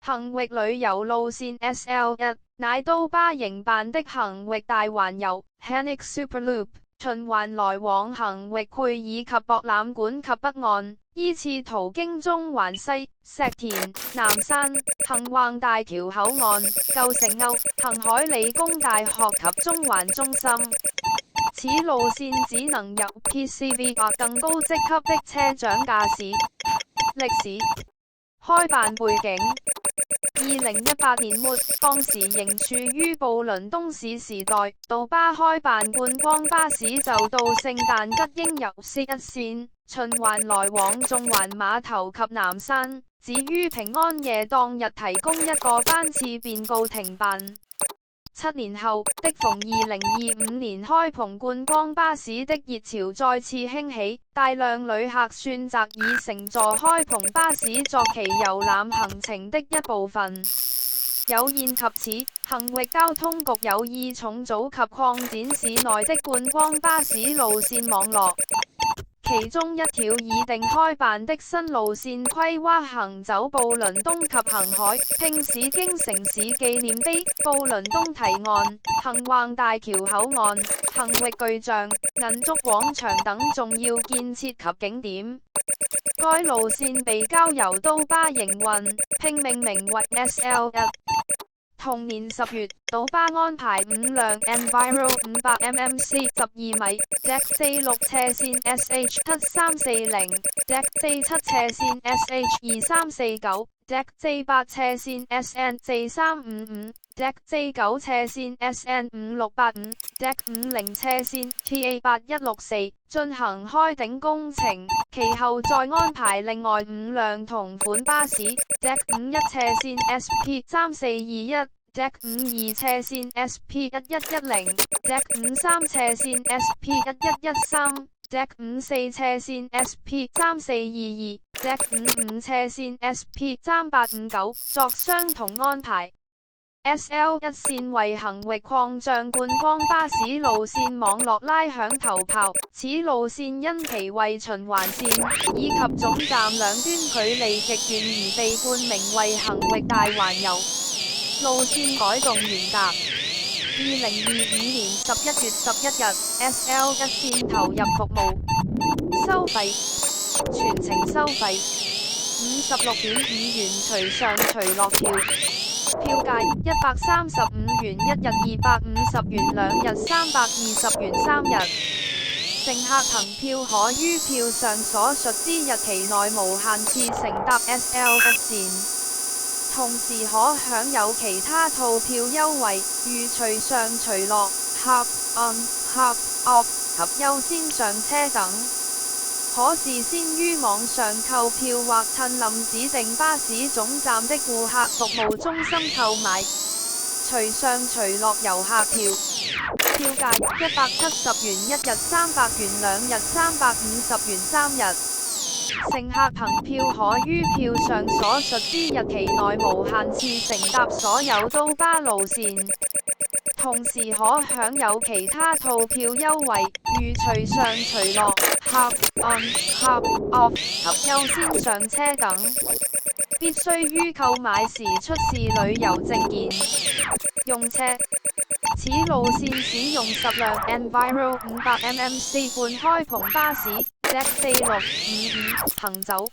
恒域旅遊路線 SL1，乃都巴營辦的恒域大環遊 HANIC Superloop， 循環來往恒域貝爾及博覽館及北岸，依次途經中環西、石田、南山、橫橫大橋口岸、舊城歐、恒海理工大學及中環中心。此路線只能由 PCV 或更高職級的車長駕駛。歷史開辦背景：2018年末，當時仍處於布倫東市時代，杜巴開辦觀光巴士就到聖但吉英遊 C1 線，循環來往中環碼頭及南山，只於平安夜當日提供一個班次便告停辦。7年後，適逢2025年開篷觀光巴士的熱潮再次興起，大量旅客選擇以乘坐開篷巴士作其遊覽行程的一部分。有見及此，恒域交通局有意重組及擴展市內的觀光巴士路線網絡。其中一條已定開辦的新路線規劃行走布倫東及恒海、拼市經城市紀念碑、布倫東堤岸、橫橫大橋口岸、恒域巨像、銀燭廣場等重要建設及景點。該路線被交由都巴營運，並命名為 SL1。同年10月，都巴安排5輛 Enviro 500mmc 12米 Deck 46斜線 SH7340 Deck 47斜線 SH2349 Deck 48斜線 SN4355 Deck 9斜線 SN5685 Deck 50斜線 TA8164 進行開頂工程，其後再安排另外5輛同款巴士 Deck 51斜線 SP3421 Deck 52斜線 SP1110 Deck 53斜線 SP1113 Deck 54斜線 SP3422 Deck 55斜線 SP3859 作相同安排。SL1 線為恒域擴張觀光巴士路線網絡拉響頭炮，此路線因其為循環線，以及總站兩端距離極遠而被冠名為恒域大環遊。路線改動嚴格。2025年11月11日 ，SL1 線投入服務。收費：全程收費56.5元隨上隨落票。票價135元1日，250元2日，320元3日。乘客憑票可於票上所述之日期內無限次乘搭 SL1 線，同時可享有其他套票優惠，如隨上隨落、Hop on、Hop off 及優先上車等。可事先於網上購票或親臨指定巴士總站的顧客服務中心購買。隨上隨落遊客票，票價170元1日，300元2日，350元3日。乘客憑票可於票上所述之日期內無限次乘搭所有都巴路線。同時可享有其他套票優惠，如隨上隨落、Hop on、Hop off 及優先上車等。必須於購買時出示旅遊證件。用車：此路線使用10輛 Enviro 500mmc 半開篷巴士 Deck 4655行走。